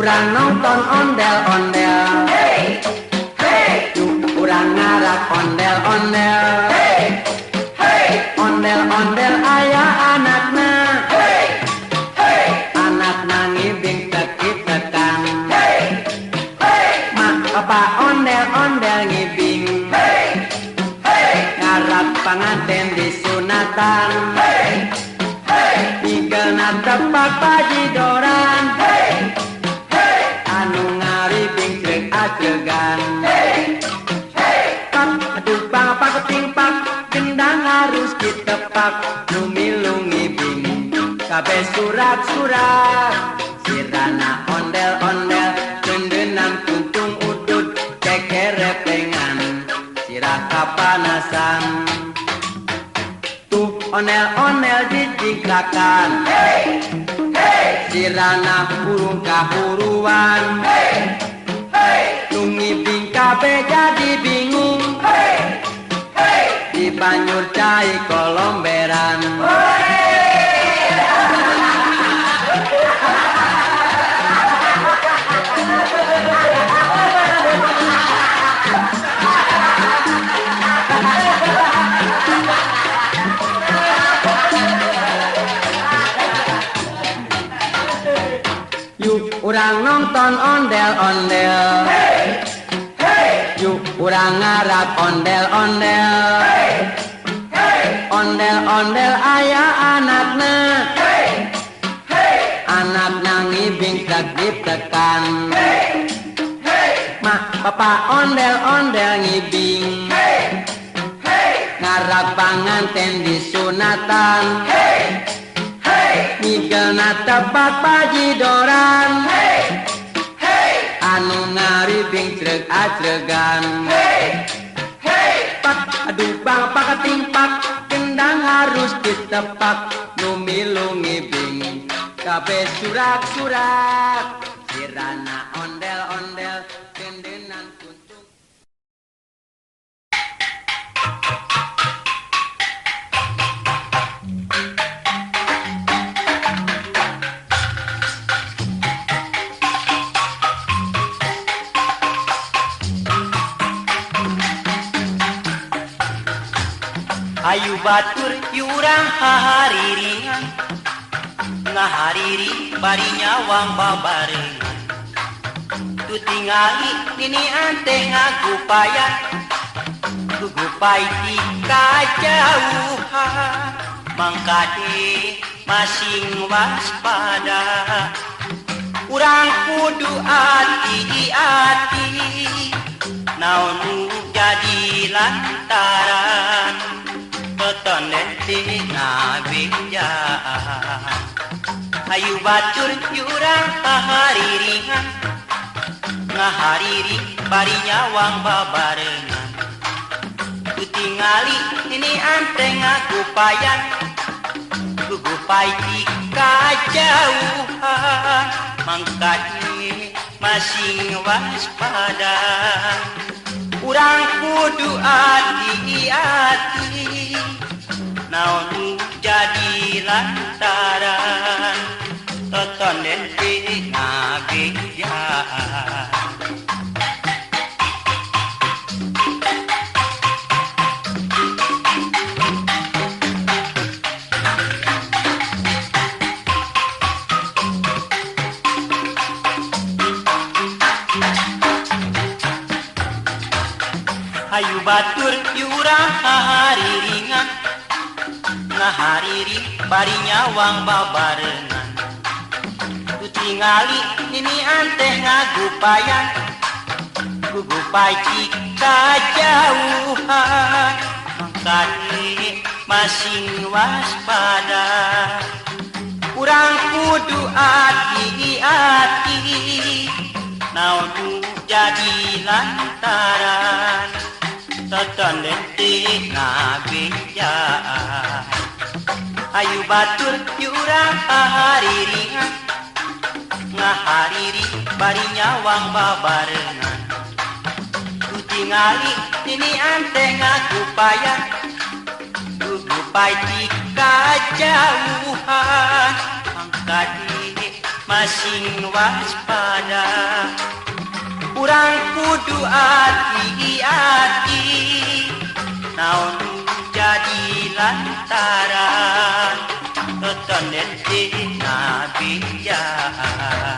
urang nonton ondel-ondel, Hey, hey, yuk urang ngarak ondel-ondel, hey, hey, ondel-ondel aya anakna, hey, hey, anakna ngibing tekit-tekan, hey, hey, mak apa ondel-ondel ngibing, hey, hey, ngarak panganten di sunatan, hey, hey, nigelna tepak pajidoran, hey, hey, anu ngaribing ceuk aceugan. hey, hey, Pak, aduh bang apa keting pak, gendang harus ditepak, lumilung ngibing, kabeh surat-surat, sirana ondel-ondel, cendenan kuntung udud, kekerepengan, sirah kapanasan. Tuh ondel-ondel dijingkrakan, hey, hey, sirana burung kahuruan, hey, hey, ngibing kabeh jadi bingung, hey, hey, di banyur cai kolomberan. Yuk urang nonton ondel-ondel, hey, hey, yuk urang ngarap ondel-ondel, hey, hey, ondel-ondel aya anakna, hey, hey, anakna ngibing tekit-tekan, hey, hey, mak papa ondel-ondel ngibing, hey, hey, ngarap panganten di sunatan, hey, hey, nigelna tepak pajidoran, hey, hey, anu ngaribing ceuk aceugan. hey, hey, Pak, aduh bang apa keting pak, gendang harus ditepak, lumilung ngibing, kabeh surak-surak, sirana ondel-ondel, cendenan kuntung. Ayu batur yurang hahariringan, ngahariri bari nyawang babarengan. Tu tingali ini ante ngagupayan, gugupai di kajauhan. Mangkade masing waspada, urang kudu hati-hati, naon nu jadi lantaran totonden tina benjaan. Ayu batur yurang hahariringan, ngahariri bari nyawang babarengan. Tu tingali ini anteng ngagupayan, gugupai di kajauhan. Mangkane masing waspada, urang kudu hati-hati, naon nu jadi lantaran totonden tina benjaan. Ayu batur yurang hahariringan, ngahariri bari nyawang babarengan. Tu tingali ini anteh ngagupayan, gugupai cika jauhan. Mangkane masing waspada, urang kudu hati-hati, naon nu jadi lantaran totonden tina benjaan. Ayu batur yurang hahariringan, ngahariri bari nyawang babarengan. Tu tingali ini anteng ngagupayan, gugupai di kajauhan. Mangkade masing waspada. Urang kudu hati-hati naon jadi lantaran totonden tina bijaan.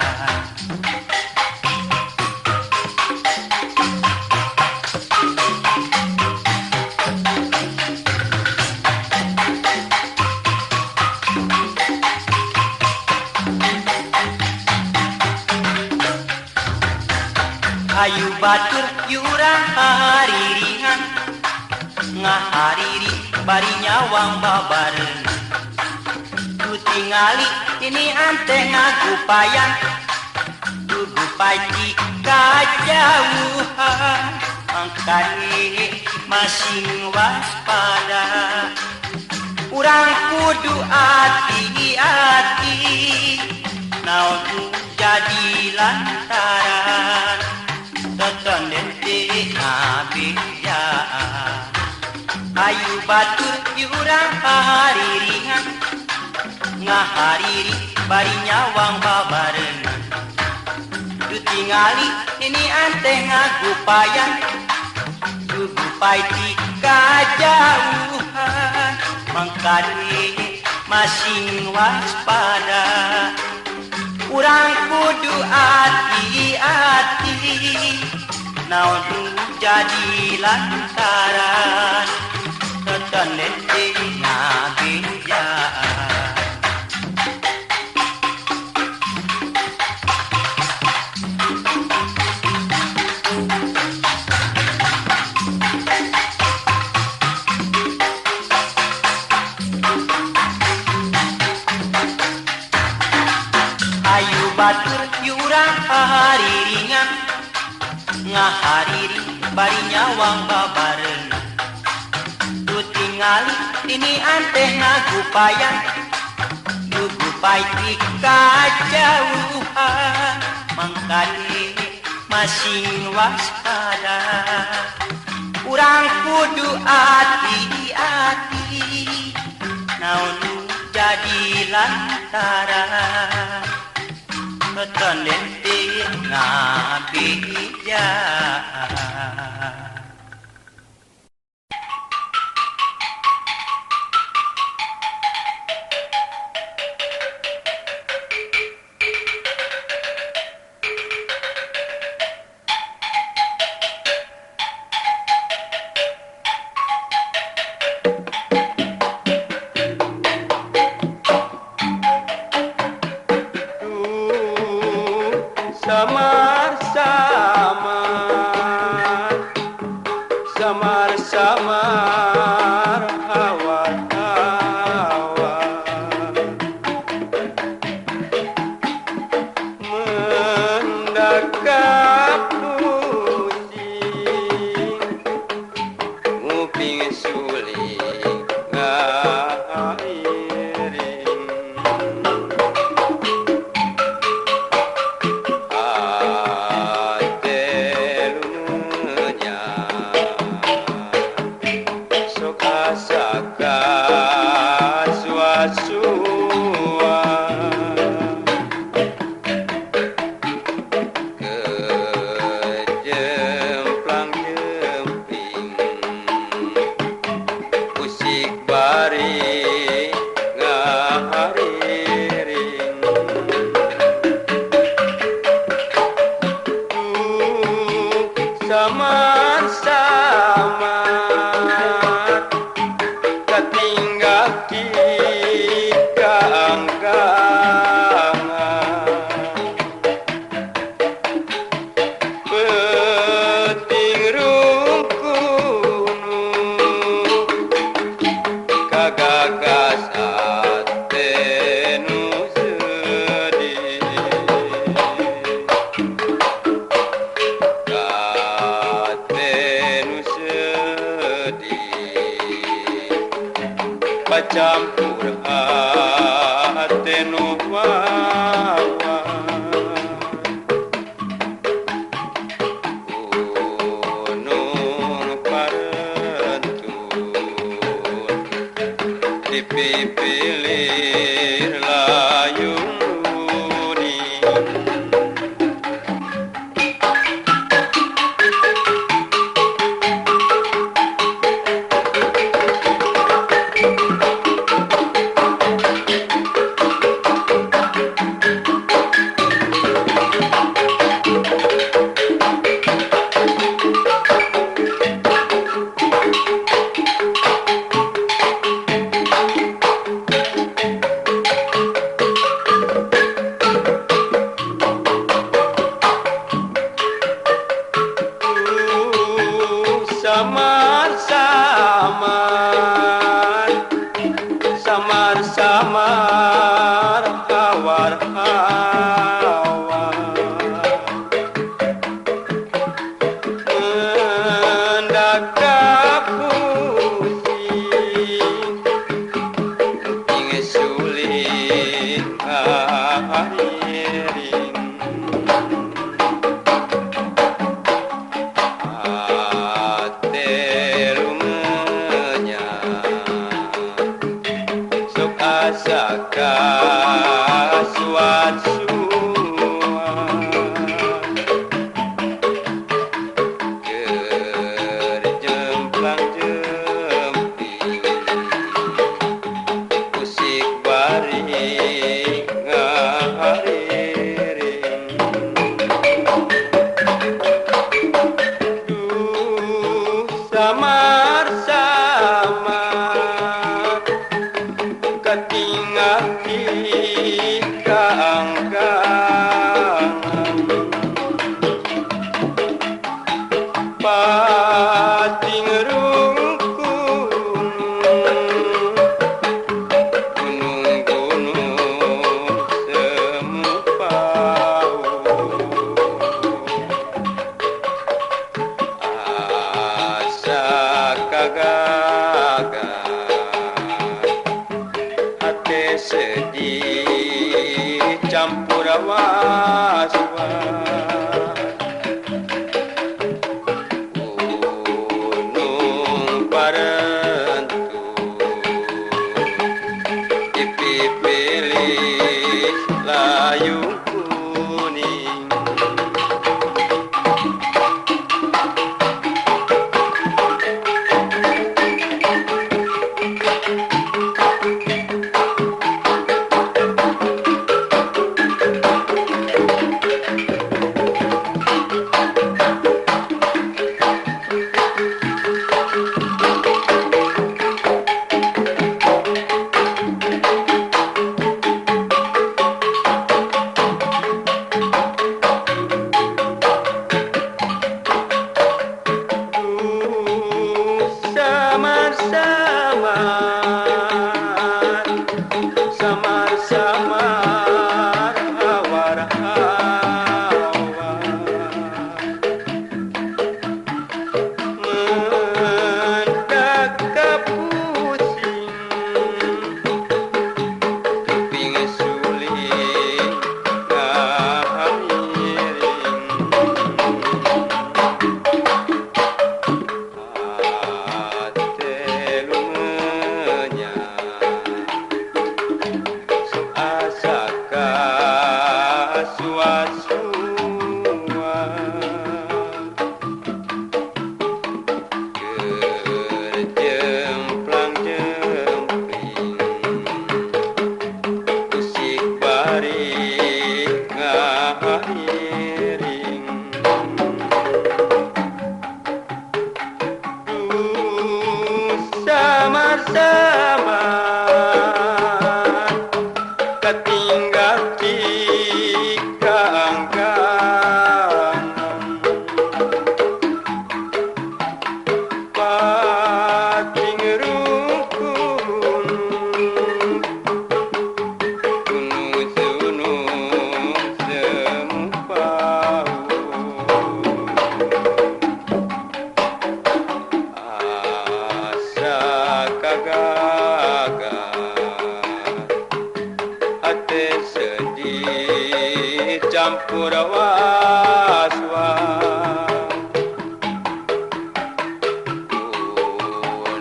Ayu batur yurang hariringan ngahariri bari nyawang babarengan. Tu tingali ini ante ngagupayan gugupai jika jauhan mangkali masing waspada. Urang kudu hati-hati naon jadi lantaran totonden tina bijaan. Ayu batur yurang hariringan ngahariri bari nyawang babarengan. Tu tingali ini ante ngagupayan gugupai jika jauhan mangkali masing waspada. Urang kudu hati-hati naon jadi lantaran totonden tina bijaan. Ayu batur yurang hariringan ngahariri bari nyawang babarengan. Tu tingali ini ante ngagupayan gugupai jika jauhan mangkali masing waspada. Urang kudu hati-hati naon jadi lantaran totonden tina bijaan. Samar-samar, samar-samar hawa-hawa mendekap pusing nguping suling ngairing. Saka suasua kejemplang jemping musik bari ngahariring. Samar-samar katinggal di kaanggangan peting rungkunu kagagas atenu sedih katenu sedih pacampur atenu wawa gunung parentun dipipilir layung runi samar-samar, samar-samar, hawar-hawar, mendakap pusing, ingin sulit hariring. Saka suat-suat kerjemplang-jemping musik baring ngahariring. Duh samar-samar ketinggal di kaanggangan, pating rungkun gunung-gunung semupau, asa kagagan sedih campur was-was, gunung parentu dipipilih layung kuning. Samar-samar, samar-samar, hawar-hawar, mendakap pusing, keping suling ngahamiring. Samar-samar ketinggal di kaanggangan, pating rungkun gunung-gunung semupau, hati sedih campur was-was,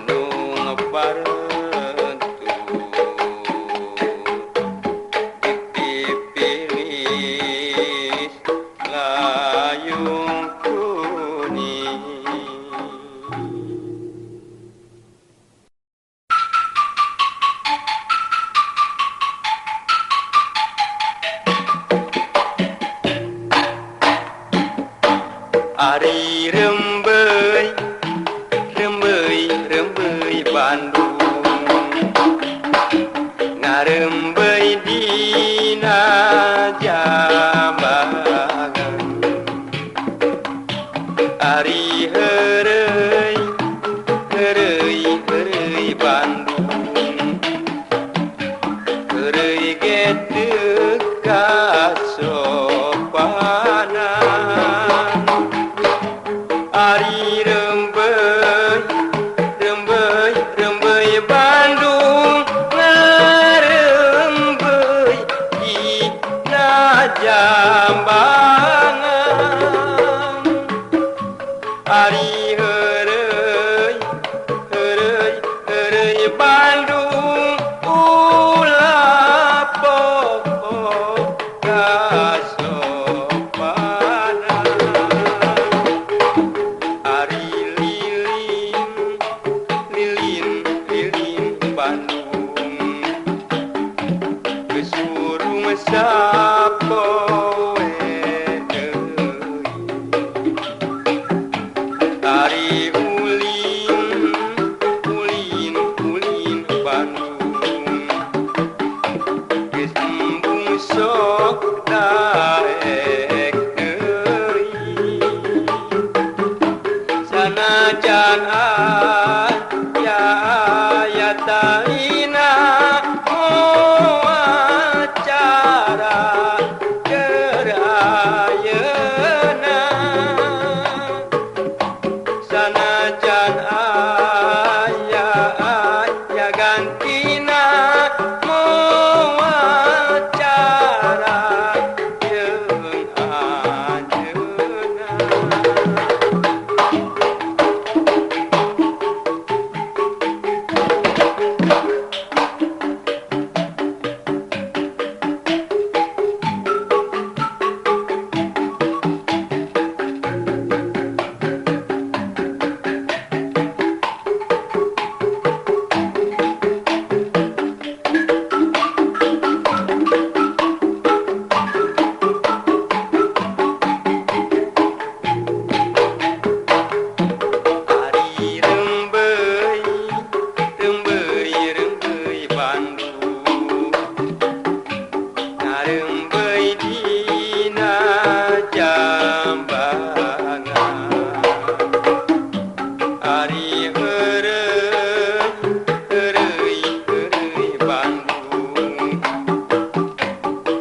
gunung parentu dipipilih layung kuning. Ari rembei, rembei, rembei Bandung, ngarembei dina jambangan. Ari heureuy, Heureuy Bandung heureuy ge teu kasopanan Ari rembeuy Bandung ngarembeuy dina Jambangan Ari heureuy Bandung ulah pokok kasopanan Ari lilin Bandung geus urung sapoe deui Ari ulin Bandung geus embung sok daek deui sanajan aya taina acara keur ayeuna sanajan aya gantina moal acara jeung ajeuna Ari rembeuy Bandung ngarembeuy dina Jambangan Ari heureuy Bandung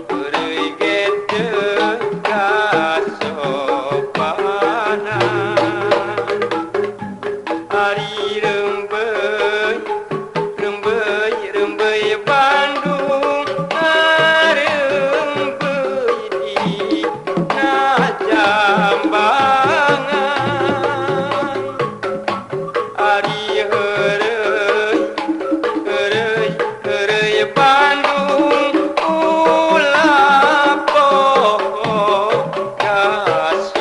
heureuy ge teu kasopanan Ari rembeuy Bandung ngarembeuy dina Jambangan Ari heureuy Bandung ulah pokok kasopanan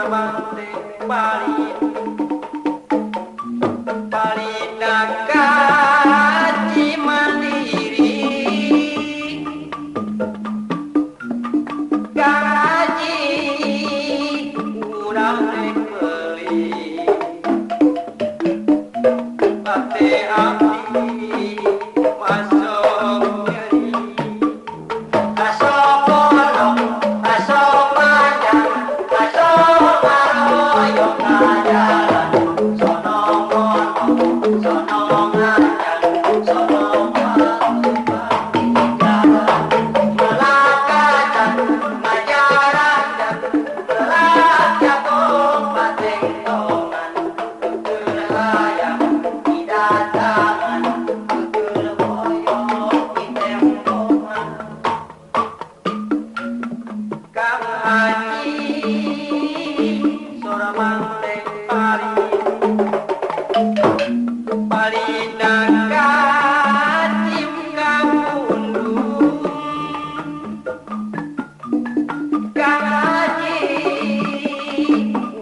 Soramante Palinaka Haji Mandiri Gaji urang rek beli Ate abdi masuk nyeri Asok bolong, asok panjang, asok maroyong kajalan Sono ngomong, sono ngajak, sono jalan Melakacan, ngajaran, melak jagung bateng tongan Kekul hayang, didatangan, kekul boyong, ditempongan Kang Haji Soramante Palinaka Tim Gapundung Kang Haji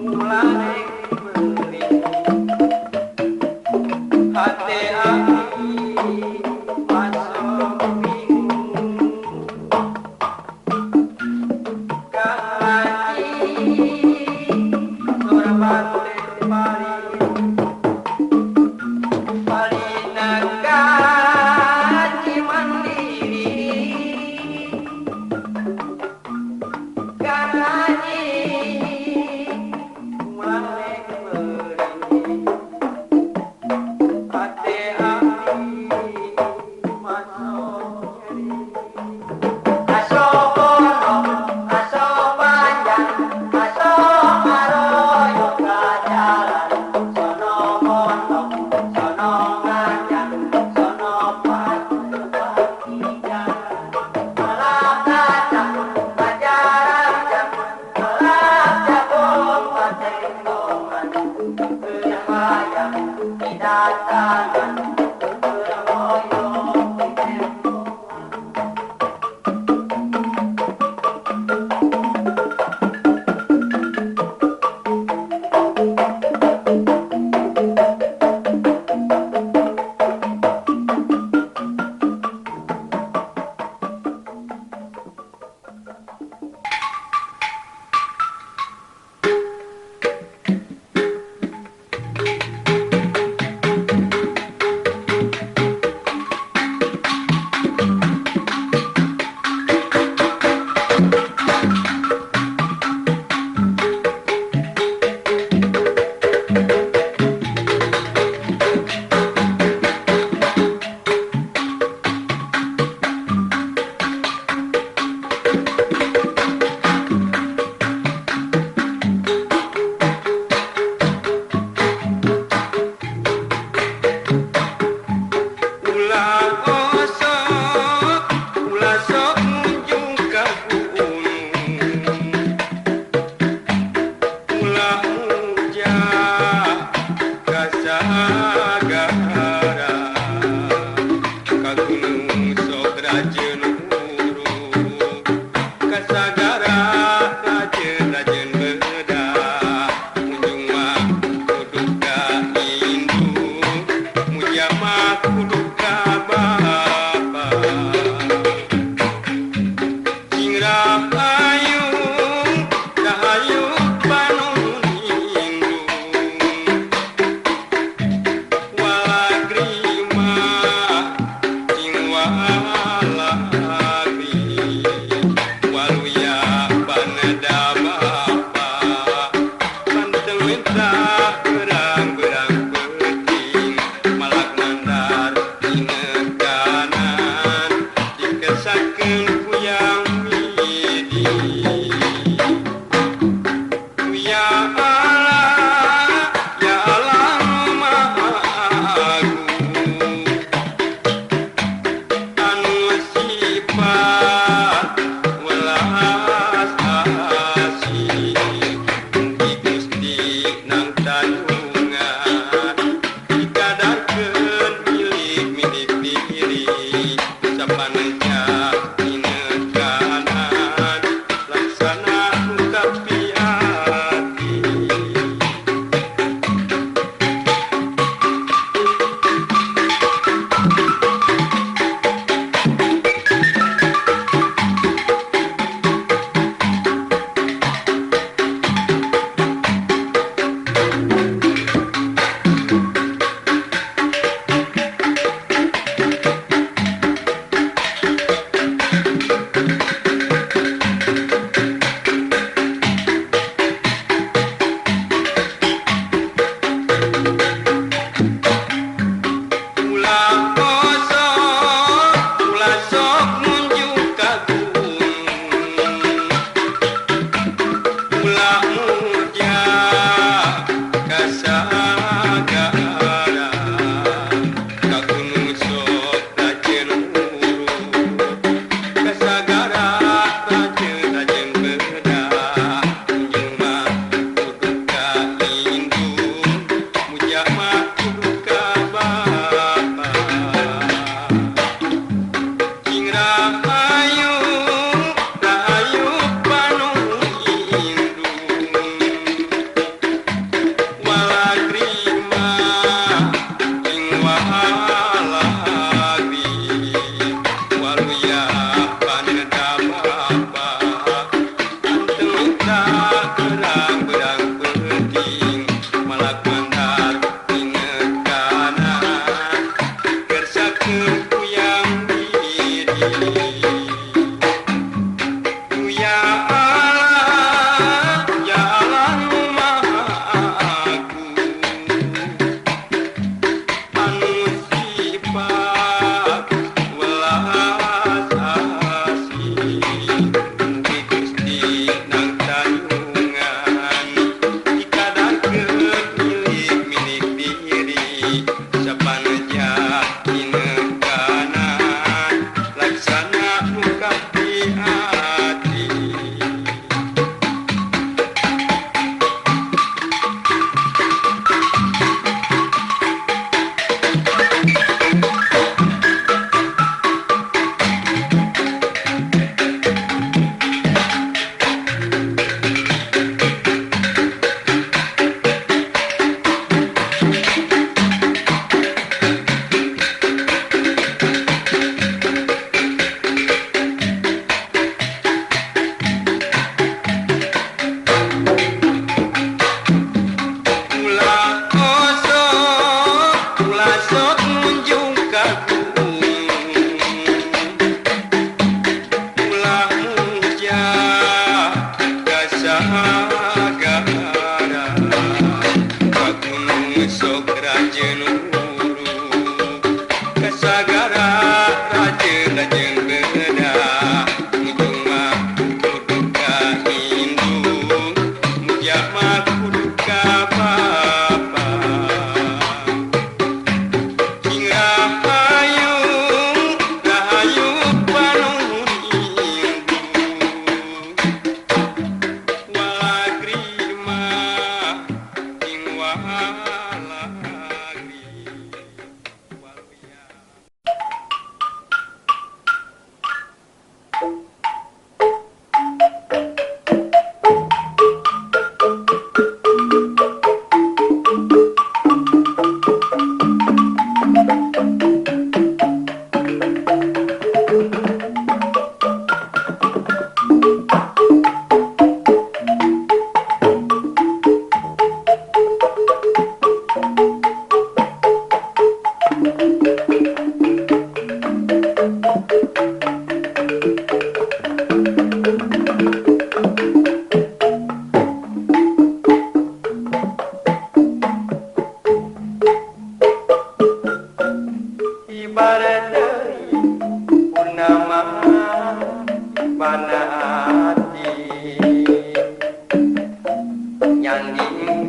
ulah rek beli hate abdi masuk bingung Kang Haji Soramante Palinaka Haji Mandiri Kang Haji ulah rek beli hate abdi masuk nyeri Asok bolong, asok panjang, asok maroyong kajalan Sono mondok, sono ngajak, sono patuh bagi jalan Melak kacang, ngajaran jam, melak jagung bateng tongan Kekul hayang, didatangan, kekul boyong, ditempongan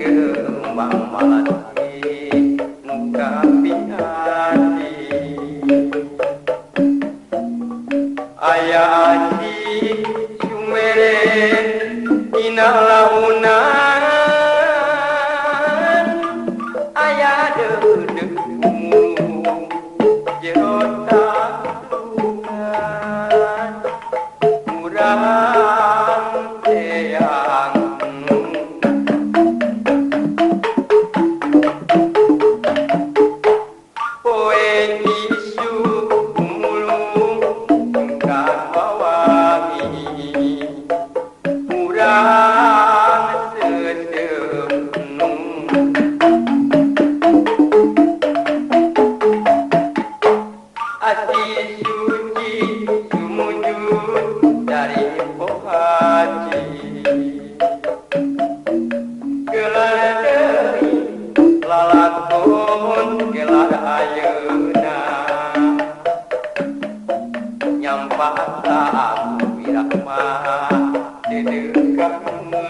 kembang melati muka hati ayah aji sumere dina launan ayah dedekmu jerota tungan kurang eyang poe isu mulung kang bawangi kurang sesenung ati suci sumujud dari pohaji gelar deui lalakon gelar ayeuna nyampah aku wirahma dedekamu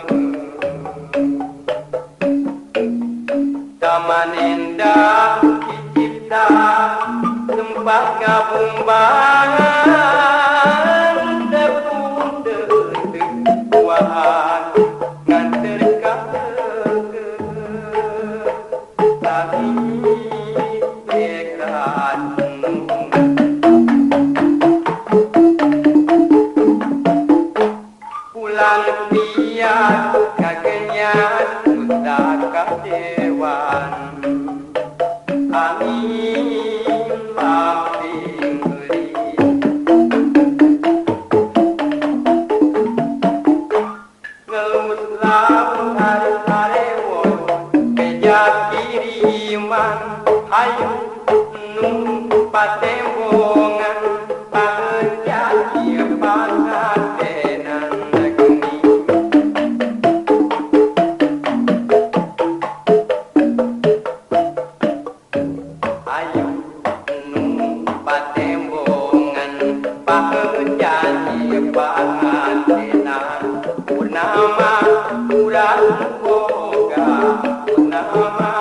taman indah dicipta tempat ngabumbangan tepung deuk-deukuan nganter ka tapi dekat pulang pian kagenyan utaka dewan angin lamping beli ngelus laut harewon bejak kiriman hayu numpat tembongan pangejaki pangadenan geni ayo numpat tembongan pangejaki pangadenan purnama urang boga purnama